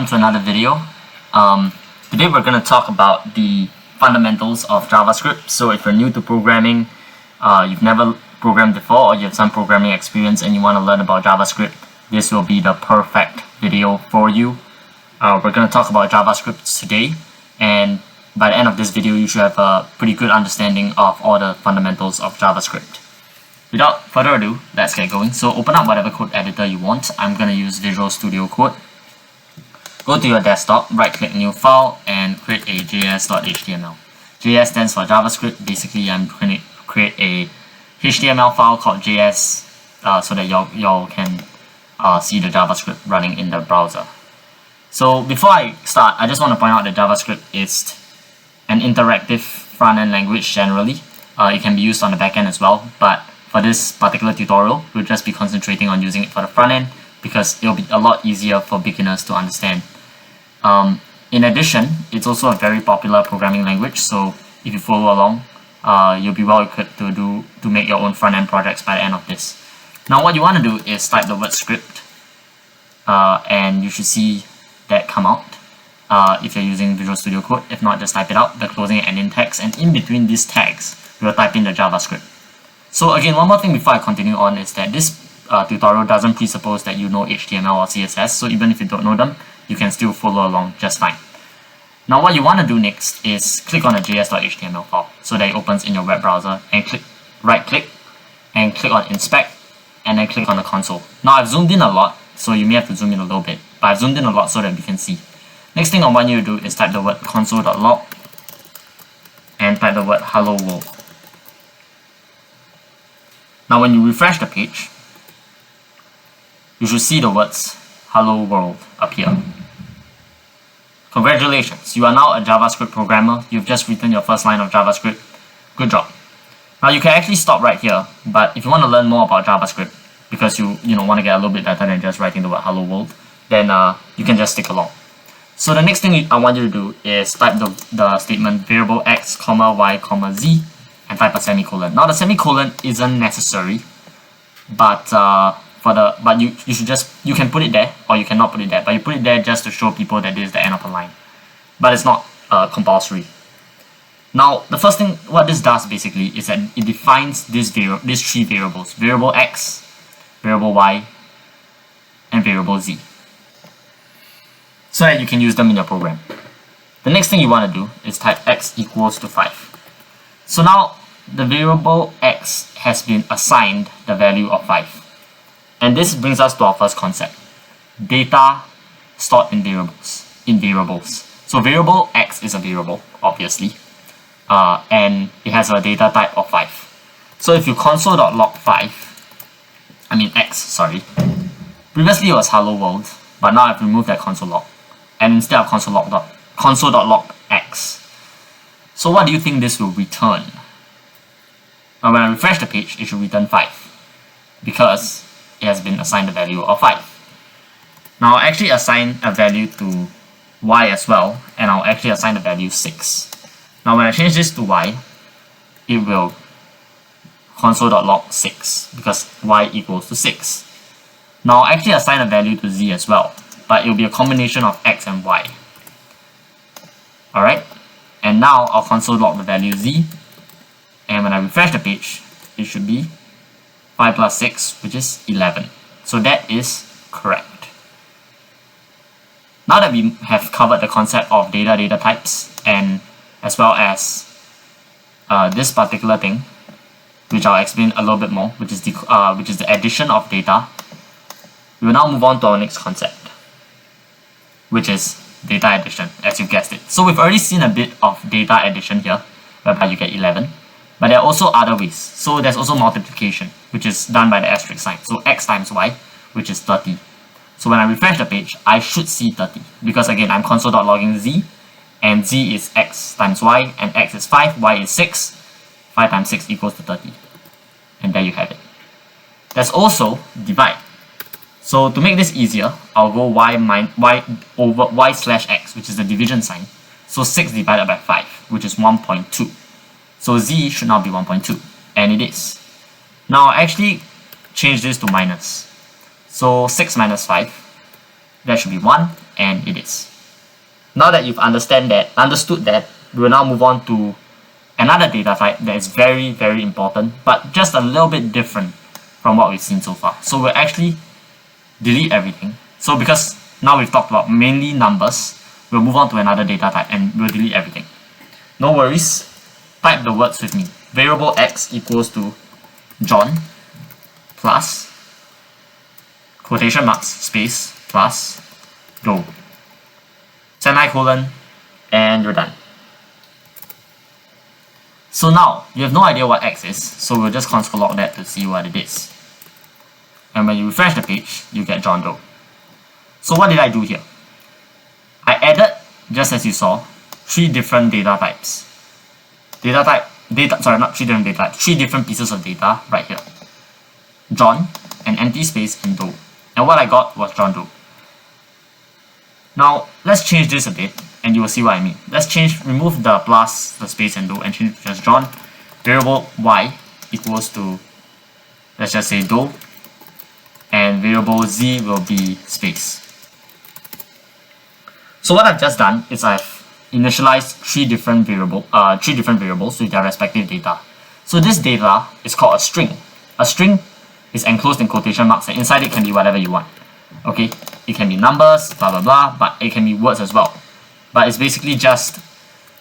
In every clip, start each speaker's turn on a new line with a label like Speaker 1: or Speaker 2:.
Speaker 1: welcome to another video. Today we're going to talk about the fundamentals of JavaScript. So if you're new to programming, you've never programmed before, or you have some programming experience and you want to learn about JavaScript, this will be the perfect video for you. We're going to talk about JavaScript today, and by the end of this video you should have a pretty good understanding of all the fundamentals of JavaScript. Without further ado, let's get going. So open up whatever code editor you want. I'm going to use Visual Studio Code. Go to your desktop, right click new file and create a js.html. JS stands for JavaScript. Basically I'm going to create a HTML file called JS so that y'all can see the JavaScript running in the browser. So before I start, I just want to point out that JavaScript is an interactive front-end language generally. It can be used on the back end as well, but for this particular tutorial, we'll just be concentrating on using it for the front end because it'll be a lot easier for beginners to understand. In addition, it's also a very popular programming language, so if you follow along, you'll be well equipped to make your own front end projects by the end of this. Now what you want to do is type the word script, and you should see that come out if you're using Visual Studio Code. If not, just type it out, the closing and ending tags, and in between these tags, we'll type in the JavaScript. So again, one more thing before I continue on is that this tutorial doesn't presuppose that you know HTML or CSS, so even if you don't know them, you can still follow along just fine. Now what you want to do next is click on the js.html file so that it opens in your web browser, and right click and click on inspect and then click on the console. Now I've zoomed in a lot, so you may have to zoom in a little bit, but I've zoomed in a lot so that we can see. Next thing I want you to do is type the word console.log and type the word hello world. Now when you refresh the page, you should see the words hello world appear. Congratulations, you are now a JavaScript programmer. You've just written your first line of JavaScript. Good job. Now you can actually stop right here, but if you want to learn more about JavaScript, because you want to get a little bit better than just writing the word hello world, then you can just stick along. So the next thing I want you to do is type the statement variable x, y, z, and type a semicolon. Now the semicolon isn't necessary, but you can put it there or you cannot put it there, but you put it there just to show people that this is the end of a line, but it's not compulsory. Now the first thing what this does basically is that it defines these three variables: variable x, variable y, and variable z, so that you can use them in your program. The next thing you want to do is type x equals to 5. So now the variable x has been assigned the value of 5. And this brings us to our first concept: data stored in variables. So variable x is a variable, obviously, and it has a data type of 5. So if you console.log x, previously it was hello world, but now I've removed that console log, and instead of console.log x. So what do you think this will return? Now when I refresh the page, it should return 5, because it has been assigned a value of 5. Now I'll actually assign a value to y as well, and I'll actually assign the value 6. Now when I change this to y, it will console.log 6, because y equals to 6. Now I'll actually assign a value to z as well, but it will be a combination of x and y. Alright, and now I'll console.log the value z, and when I refresh the page, it should be 5 plus 6, which is 11. So that is correct. Now that we have covered the concept of data types, and as well as this particular thing, which I'll explain a little bit more, which is the addition of data, we will now move on to our next concept, which is data addition, as you guessed it. So we've already seen a bit of data addition here, whereby you get 11. But there are also other ways. So there's also multiplication, which is done by the asterisk sign. So x times y, which is 30. So when I refresh the page, I should see 30. Because again, I'm console.logging z, and z is x times y, and x is 5, y is 6. 5 times 6 equals to 30. And there you have it. There's also divide. So to make this easier, I'll go y over y slash x, which is the division sign. So 6 divided by 5, which is 1.2. So z should now be 1.2, and it is. Now I actually change this to minus. So 6 minus 5, that should be 1, and it is. Now that you've understood that, we will now move on to another data type that is very, very important, but just a little bit different from what we've seen so far. So we'll actually delete everything. So because now we've talked about mainly numbers, we'll move on to another data type and we'll delete everything. No worries, type the words with me. Variable x equals to John plus quotation marks space plus Doe. Semicolon, and you're done. So now, you have no idea what x is, so we'll just console log that to see what it is. And when you refresh the page, you get John Doe. So what did I do here? I added, just as you saw, three different data types. Three different pieces of data right here. John, an empty space, and Doe. And what I got was John Doe. Now, let's change this a bit, and you will see what I mean. Let's remove the plus, the space, and Doe, and change it to just John. Variable y equals to, let's just say Doe, and variable z will be space. So what I've just done is I've initialized three different variables with their respective data. So this data is called a string. A string is enclosed in quotation marks, and inside it can be whatever you want. Okay, it can be numbers, blah blah blah, but it can be words as well. But it's basically just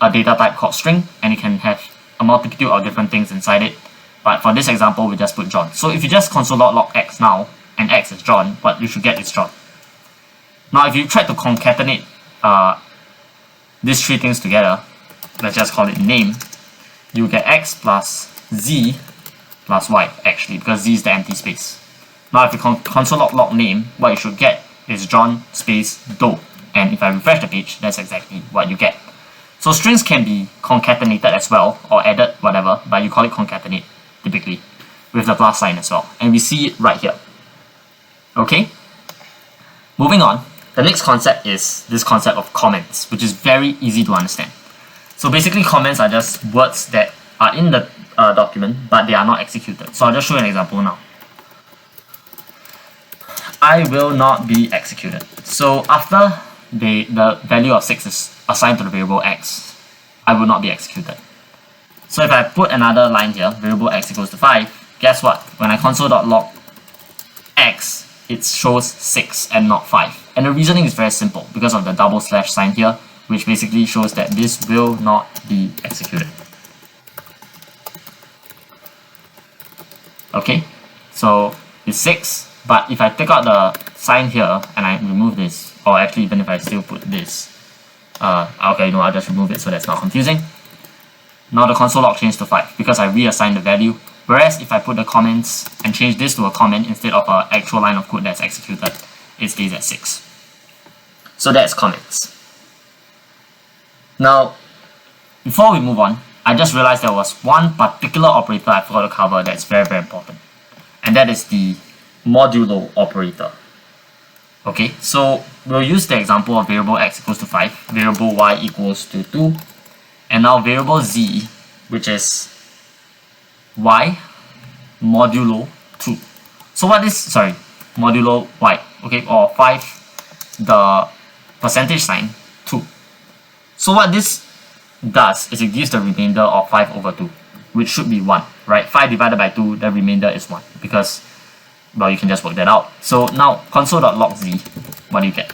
Speaker 1: a data type called string, and it can have a multitude of different things inside it. But for this example, we just put John. So if you just console log x now, and x is John, what you should get is John. Now if you try to concatenate these three things together, let's just call it name, you get x plus z plus y, actually, because z is the empty space. Now if you console log name, what you should get is John space Doe. And if I refresh the page, that's exactly what you get. So strings can be concatenated as well, or added, whatever, but you call it concatenate, typically, with the plus sign as well. And we see it right here. Okay? Moving on, the next concept is this concept of comments, which is very easy to understand. So basically comments are just words that are in the document, but they are not executed. So I'll just show you an example now. I will not be executed. So after the value of 6 is assigned to the variable x, I will not be executed. So if I put another line here, variable x equals to 5, guess what? When I console.log x, it shows 6 and not 5. And the reasoning is very simple because of the double slash sign here, which basically shows that this will not be executed. Okay, so it's 6, but if I take out the sign here and I remove this, or actually even if I still put this, okay, you know, I'll just remove it so that's not confusing. Now the console log changed to 5 because I reassigned the value. Whereas if I put the comments and change this to a comment instead of an actual line of code that's executed, it stays at 6. So that's comments. Now, before we move on, I just realized there was one particular operator I forgot to cover that's very, very important. And that is the modulo operator. Okay, so we'll use the example of variable x equals to 5, variable y equals to 2, and now variable z, which is y modulo 2. So what is, modulo y, okay, or 5, the percentage sign, 2. So what this does is it gives the remainder of 5 over 2, which should be 1, right? 5 divided by 2, the remainder is 1, because, well, you can just work that out. So now, console.log z, what do you get?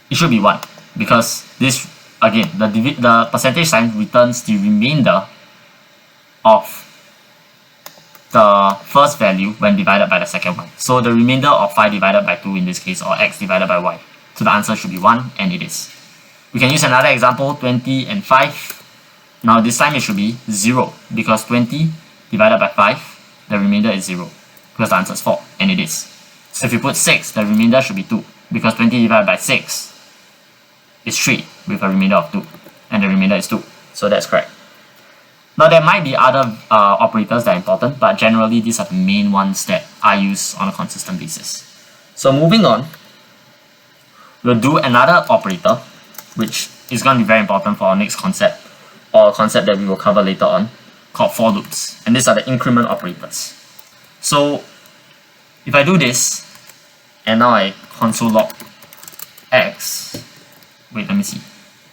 Speaker 1: It should be 1, because this, again, the percentage sign returns the remainder of the first value when divided by the second one. So the remainder of 5 divided by 2 in this case, or x divided by y. So the answer should be 1, and it is. We can use another example, 20 and 5. Now this time it should be 0, because 20 divided by 5, the remainder is 0, because the answer is 4, and it is. So if you put 6, the remainder should be 2, because 20 divided by 6 is 3, with a remainder of 2, and the remainder is 2, so that's correct. Now there might be other operators that are important, but generally these are the main ones that I use on a consistent basis. So moving on, we'll do another operator, which is going to be very important for our next concept, or a concept that we will cover later on, called for loops. And these are the increment operators. So if I do this, and now I console log x. Wait, let me see.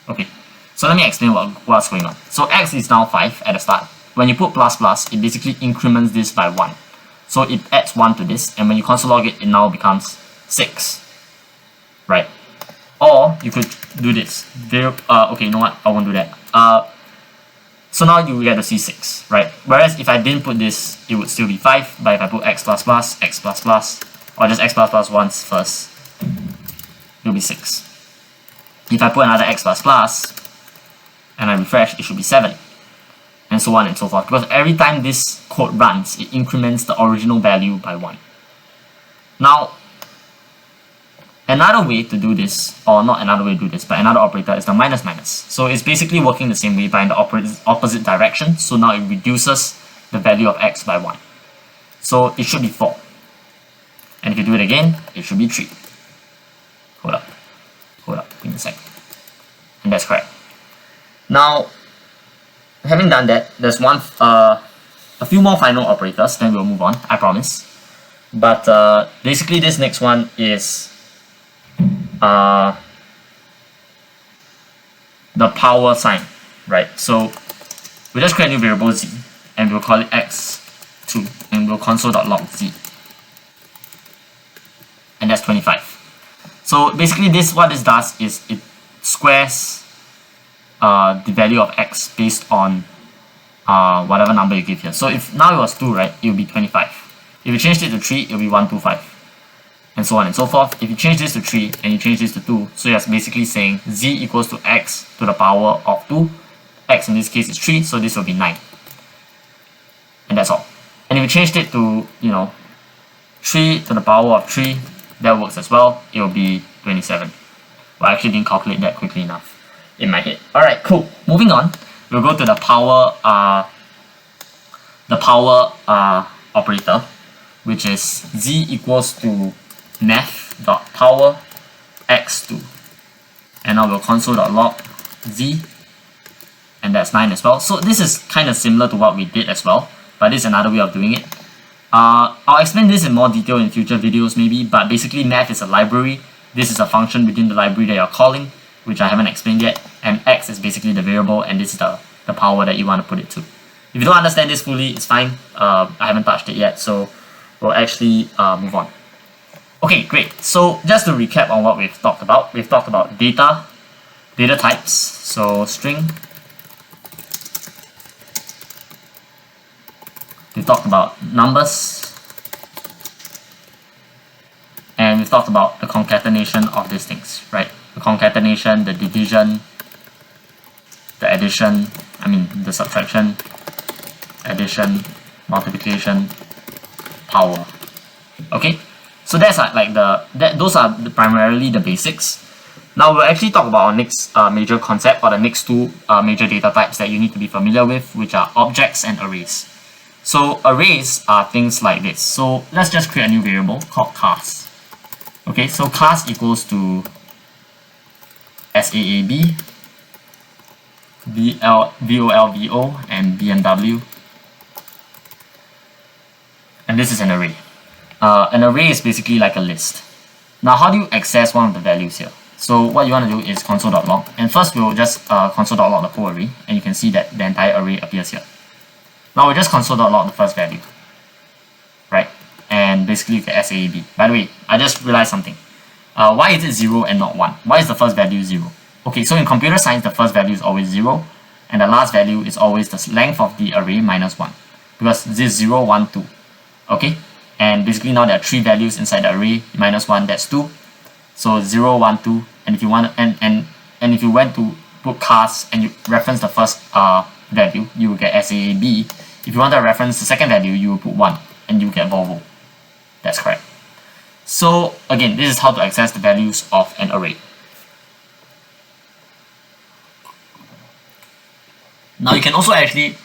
Speaker 1: Okay, so let me explain what's going on. So x is now 5 at the start. When you put plus plus, it basically increments this by 1. So it adds 1 to this, and when you console log it, it now becomes 6. Right? Or you could do this. Okay, you know what? I won't do that. So now you get to see 6, right? Whereas if I didn't put this, it would still be 5. But if I put x plus plus, or just x plus plus once first, it'll be 6. If I put another x plus plus, and I refresh, it should be 7. And so on and so forth. Because every time this code runs, it increments the original value by 1. Now, another way to do this, or not another way to do this, but another operator is the minus minus. So it's basically working the same way but in the opposite direction. So now it reduces the value of x by 1. So it should be 4. And if you do it again, it should be 3. Hold up, give me a sec. And that's correct. Now, having done that, there's a few more final operators, then we'll move on, I promise. But basically this next one is the power sign, right? So we just create a new variable z, and we'll call it x2, and we'll console.log z, and that's 25. So basically what this does is it squares the value of x based on whatever number you give here. So if now it was 2, right, it will be 25. If you changed it to 3, it will be 125. And so on and so forth. If you change this to 3 and you change this to 2, so you're basically saying z equals to x to the power of 2. X in this case is 3, so this will be 9. And that's all. And if you changed it to, 3 to the power of 3, that works as well. It will be 27. Well, I actually didn't calculate that quickly enough in my head. Alright, cool. Moving on, we'll go to the power operator, which is z equals to math.power x2. And now we'll console.log z, and that's 9 as well. So this is kind of similar to what we did as well, but this is another way of doing it. I'll explain this in more detail in future videos maybe, but basically math is a library. This is a function within the library that you're calling, which I haven't explained yet, and x is basically the variable, and this is the power that you want to put it to. If you don't understand this fully, it's fine. I haven't touched it yet, so we'll actually move on. Okay, great. So just to recap on what we've talked about data types, so string. We've talked about numbers, and we've talked about the concatenation of these things, right? The concatenation, the division, the addition, the subtraction, addition, multiplication, power. Okay, so that's those are primarily the basics. Now we'll actually talk about our next major concept, or the next two major data types that you need to be familiar with, which are objects and arrays. So arrays are things like this. So let's just create a new variable called class. Okay, so class equals to SAAB, VOLVO, and BMW. And this is an array. An array is basically like a list. Now how do you access one of the values here? So what you want to do is console.log, and first we'll just console.log the whole array, and you can see that the entire array appears here. Now we'll just console.log the first value, right? And basically you get SAAB. By the way, I just realized something. Why is it 0 and not 1? Why is the first value 0? Okay, so in computer science, the first value is always 0, and the last value is always the length of the array minus 1, because this is 0, 1, 2. Okay, and basically now there are 3 values inside the array. Minus 1, that's 2. So 0, 1, 2. And if you want and if you went to put class and you reference the first value, you will get SAAB. If you want to reference the second value, you will put 1 and you will get VOLVO. That's correct. So again, this is how to access the values of an array. Now you can also actually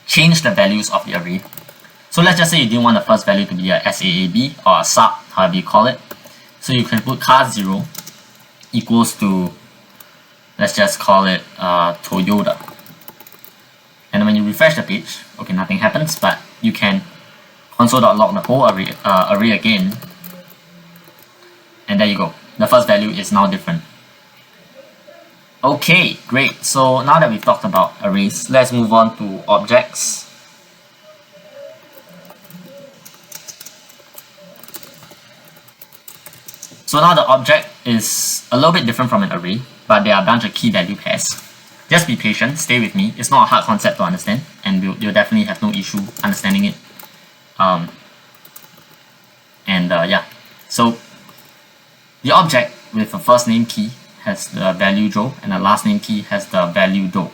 Speaker 1: change the values of the array. So let's just say you didn't want the first value to be a SAAB or a sub, however you call it. So you can put class 0 equals to, let's just call it Toyota. And when you refresh the page, okay, nothing happens, but you can console.log the whole array again, And there you go. The first value is now different. Okay, great. So now that we've talked about arrays, let's move on to objects. So now the object is a little bit different from an array, but there are a bunch of key value pairs. Just be patient, stay with me. It's not a hard concept to understand, and you'll definitely have no issue understanding it. Yeah. So the object with a first name key has the value Joe, and the last name key has the value Doe.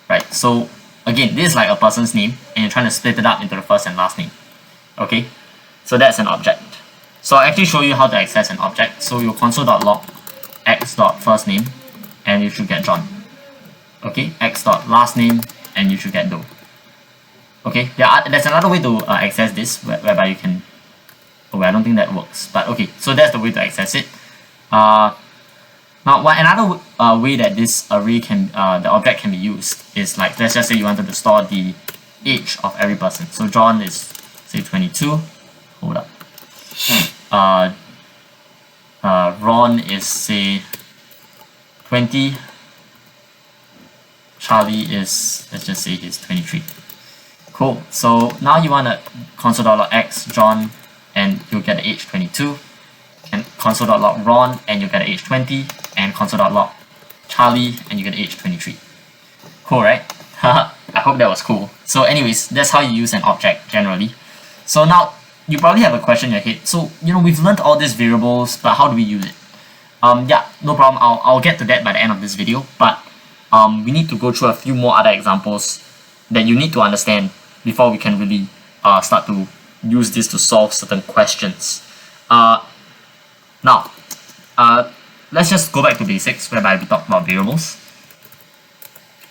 Speaker 1: Right? So again, this is like a person's name, and you're trying to split it up into the first and last name. Okay? So that's an object. So I'll actually show you how to access an object. So you console.log x.firstname, and you should get John. Okay, x.lastname, and you should get Doe. Okay, there's another way to access this whereby you can. Oh, I don't think that works. But okay, so that's the way to access it. Now, another way that this array can, the object can be used is like, let's just say you wanted to store the age of every person. So John is say 22. Hold up. Ron is say 20. Charlie is, let's just say he's 23. Cool. So now you want to console.log x John, and you'll get the age 22, and console.log Ron, and you'll get the age 20, and console.log Charlie, and you get the age 23. Cool, right? I hope that was cool. So anyways, that's how you use an object generally. So now you probably have a question in your head. So we've learned all these variables, but how do we use it? Yeah, no problem. I'll get to that by the end of this video, but we need to go through a few more other examples that you need to understand before we can really start to use this to solve certain questions. Now, let's just go back to basics whereby we talked about variables.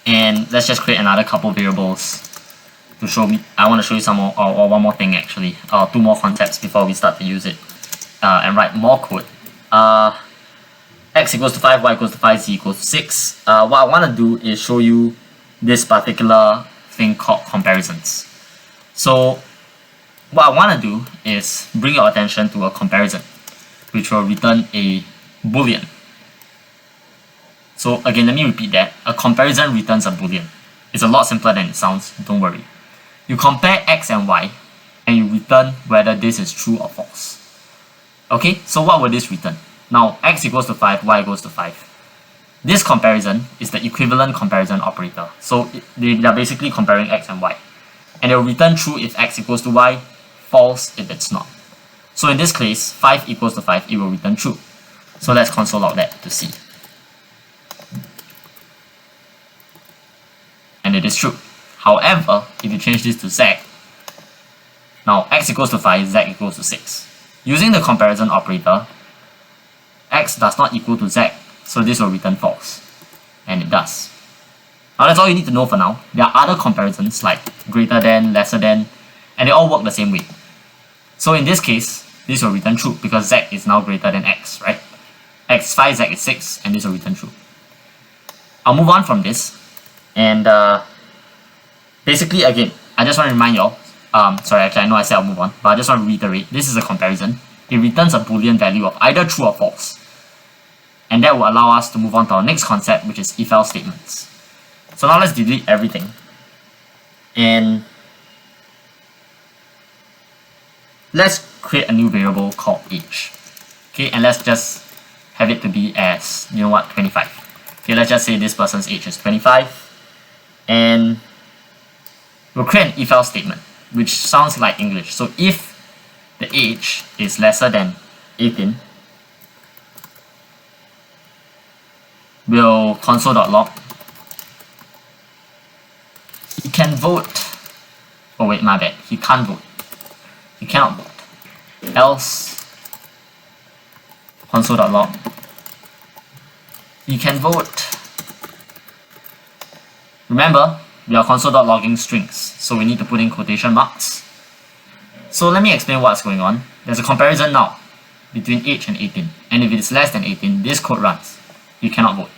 Speaker 1: And let's just create another couple variables to show me. I want to show you some more, or one more thing actually, two more concepts before we start to use it and write more code. X equals to 5, y equals to 5, z equals to 6. What I want to do is show you this particular thing called comparisons. So what I want to do is bring your attention to a comparison, which will return a boolean. So again, let me repeat that. A comparison returns a boolean. It's a lot simpler than it sounds, don't worry. You compare x and y, and you return whether this is true or false. Okay, so what will this return? Now, x equals to 5, y equals to 5. This comparison is the equivalent comparison operator. So they are basically comparing x and y. And it will return true if x equals to y, false if it's not. So in this case, 5 equals to 5, it will return true. So let's console log that to see. And it is true. However, if you change this to z, now x equals to 5, z equals to 6. Using the comparison operator, x does not equal to z, so this will return false. And it does. Now that's all you need to know for now. There are other comparisons like greater than, lesser than, and they all work the same way. So in this case, this will return true because z is now greater than x, right? X is 5, z is 6, and this will return true. I'll move on from this, and basically again, I just want to remind y'all, sorry, actually I know I said I'll move on, but I just want to reiterate, this is a comparison. It returns a boolean value of either true or false. And that will allow us to move on to our next concept, which is if-else statements. So now let's delete everything. And let's create a new variable called age. Okay, and let's just have it to be as, 25. Okay, let's just say this person's age is 25. And we'll create an if-else statement, which sounds like English. So if the age is lesser than 18, we'll console.log. He can vote. Oh wait, my bad. He can't vote. He cannot vote. Else, console.log. He can vote. Remember, we are console.logging strings, so we need to put in quotation marks. So let me explain what's going on. There's a comparison now between age and 18, and if it's less than 18, this code runs. He cannot vote.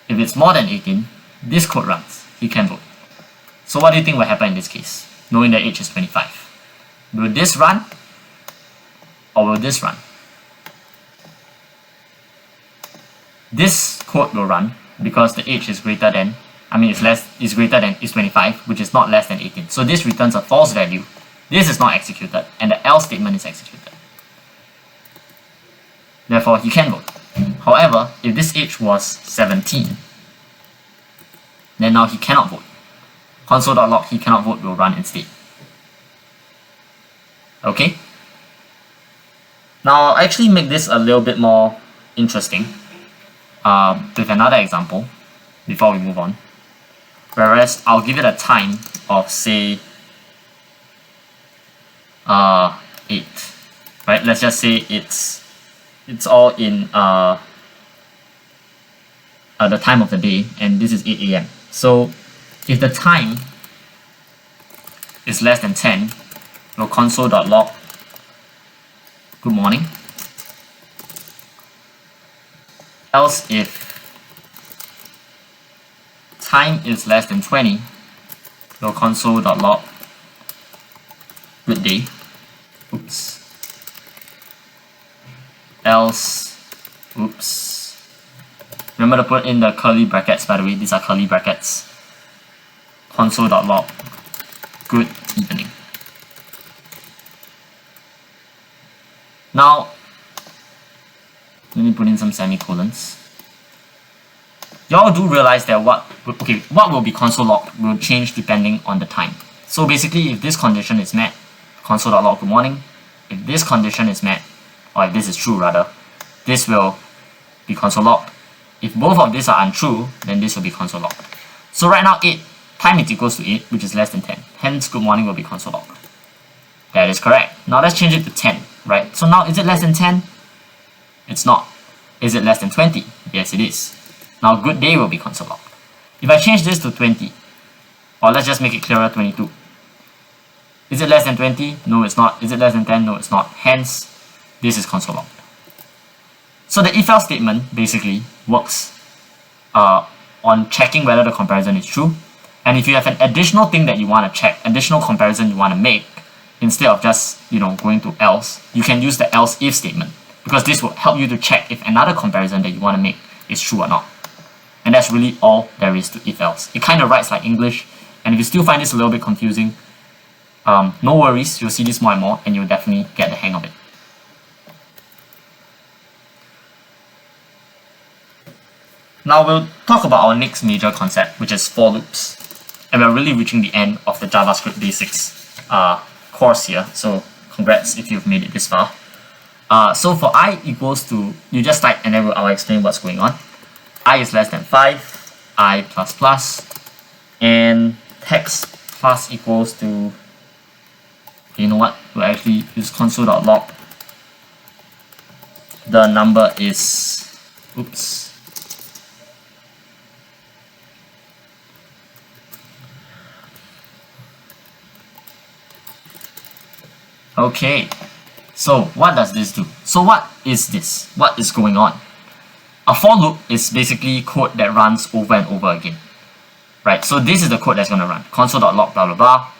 Speaker 1: If it's more than 18, this code runs. He can vote. So what do you think will happen in this case, knowing that age is 25? Will this run? Or will this run? this code will run because the age is greater than, is greater than is 25, which is not less than 18. So this returns a false value. This is not executed, and the else statement is executed. Therefore, he can vote. However, if this age was 17, then now he cannot vote. Console.log he cannot vote will run instead. Okay? Now, I'll actually make this a little bit more interesting with another example before we move on. Whereas I'll give it a time of, say, 8. Right? Let's just say it's all in the time of the day, and this is 8 AM. So if the time is less than 10, we'll console.log good morning. Else if time is less than 20, we'll console.log good day. Oops. Else, oops. Remember to put in the curly brackets, by the way, these are curly brackets. Console.log good evening. Now, let me put in some semicolons. Y'all do realize that what will be console.log will change depending on the time. So basically, if this condition is met, console.log good morning. If this condition is met, or if this is true rather, this will be console.log. If both of these are untrue, then this will be console.log. So right now, time is equals to 8, which is less than 10. Hence, good morning will be console.log. That is correct. Now let's change it to 10, right? So now, is it less than 10? It's not. Is it less than 20? Yes, it is. Now, good day will be console.log. If I change this to 20, or let's just make it clearer, 22. Is it less than 20? No, it's not. Is it less than 10? No, it's not. Hence, this is console.log. So the if-else statement basically works on checking whether the comparison is true. And if you have an additional thing that you want to check, additional comparison you want to make, instead of just going to else, you can use the else if statement, because this will help you to check if another comparison that you want to make is true or not. And that's really all there is to if else. It kind of writes like English, and if you still find this a little bit confusing, no worries, you'll see this more and more, and you'll definitely get the hang of it. Now we'll talk about our next major concept, which is for loops. And we're really reaching the end of the JavaScript basics course here, so congrats if you've made it this far. So for I equals to, you just type and then I'll explain what's going on. I is less than 5, I plus plus, and text plus equals to, you know what, we'll actually use console.log. The number is, oops. Okay, so what does this do? So what is this? What is going on? A for loop is basically code that runs over and over again. Right, so this is the code that's going to run. Console.log blah blah blah,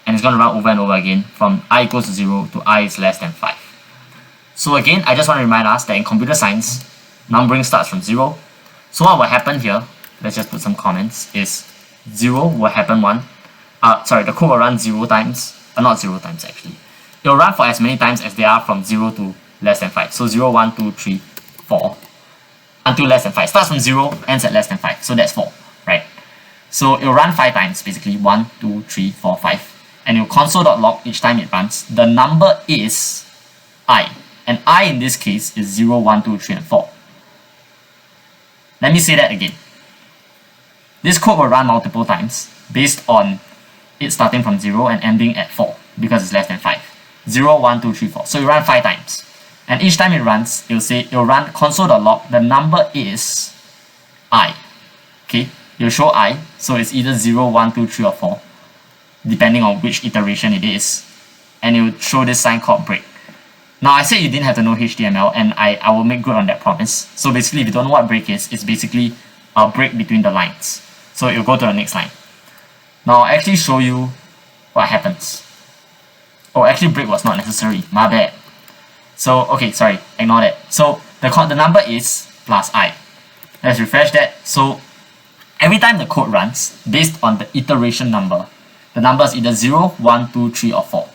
Speaker 1: and it's going to run over and over again from I equals to 0 to I is less than 5. So again, I just want to remind us that in computer science, numbering starts from 0. So what will happen here, let's just put some comments, is 0 will happen the code will run 0 times, not 0 times actually. It will run for as many times as they are from 0 to less than 5. So 0, 1, 2, 3, 4 until less than 5. Starts from 0, ends at less than 5. So that's 4, right? So it will run 5 times, basically 1, 2, 3, 4, 5. And it will console.log each time it runs. The number is I. And I in this case is 0, 1, 2, 3, and 4. Let me say that again. This code will run multiple times based on it starting from 0 and ending at 4 because it's less than 5. 0, 1, 2, 3, 4. So you run 5 times. And each time it runs, it'll run console.log. The number is I. Okay? You'll show I. So it's either 0, 1, 2, 3, or 4. Depending on which iteration it is. And it will show this sign called break. Now I said you didn't have to know HTML, and I will make good on that promise. So basically, if you don't know what break is, it's basically a break between the lines. So it'll go to the next line. Now I'll actually show you what happens. Oh, actually break was not necessary, my bad. So, okay, sorry, ignore that. So, the number is plus I. Let's refresh that. So every time the code runs, based on the iteration number, the number is either 0, 1, 2, 3, or 4.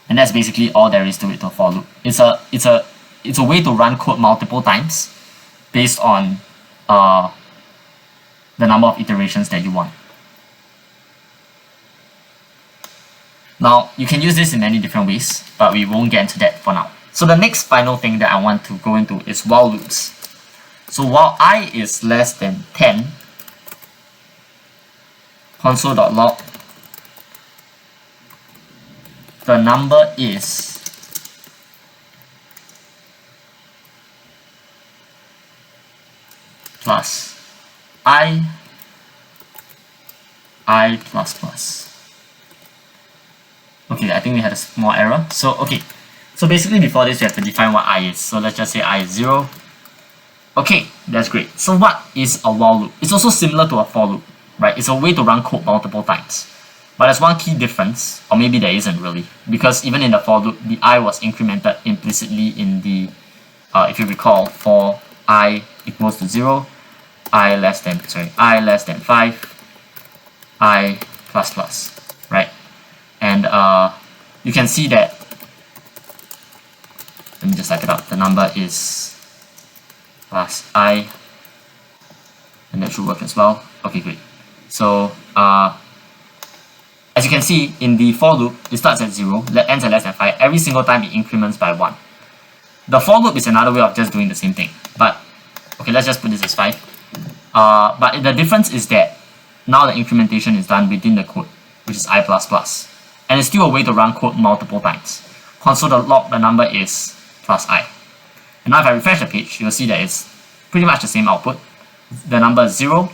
Speaker 1: And that's basically all there is to it to a for loop. It's a way to run code multiple times based on the number of iterations that you want. Now, you can use this in many different ways, but we won't get into that for now. So the next final thing that I want to go into is while loops. So while I is less than 10, console.log, the number is plus I plus plus. Okay, I think we had a small error. So basically before this we have to define what I is. So let's just say I is 0. Okay, that's great. So what is a while loop? It's also similar to a for loop, right? It's a way to run code multiple times. But there's one key difference, or maybe there isn't really, because even in the for loop, the I was incremented implicitly in the, if you recall, for I equals to 0, I less than 5, I plus plus, right? And you can see that, let me just type it out, the number is plus I, and that should work as well. Okay, great. So as you can see, in the for loop, it starts at 0, ends at less than 5. Every single time it increments by 1. The for loop is another way of just doing the same thing. But, okay, let's just put this as 5. But the difference is that now the incrementation is done within the code, which is I++. And it's still a way to run code multiple times. Console.log, the number is plus I. And now if I refresh the page, you'll see that it's pretty much the same output. The number is 0,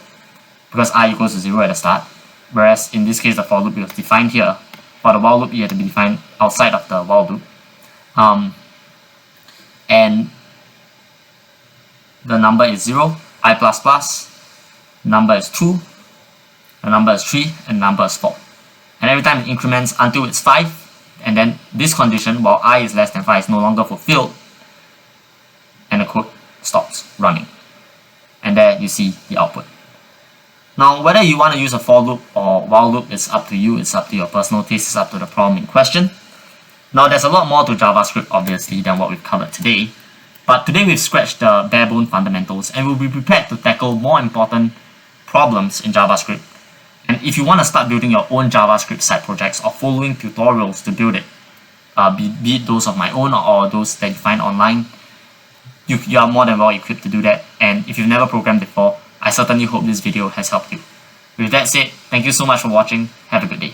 Speaker 1: because I equals to 0 at the start. Whereas in this case, the for loop was defined here. For the while loop, you have to be defined outside of the while loop. And the number is 0, I++, number is 2, the number is 3, and number is 4. And every time it increments until it's 5, and then this condition, while I is less than 5, is no longer fulfilled, and the code stops running. And there you see the output. Now, whether you want to use a for loop or while loop is up to you, it's up to your personal taste, it's up to the problem in question. Now, there's a lot more to JavaScript, obviously, than what we've covered today. But today we've scratched the bare-bone fundamentals, and we'll be prepared to tackle more important problems in JavaScript. And if you want to start building your own JavaScript side projects or following tutorials to build it, be it those of my own or those that you find online, you are more than well equipped to do that. And if you've never programmed before, I certainly hope this video has helped you. With that said, thank you so much for watching. Have a good day.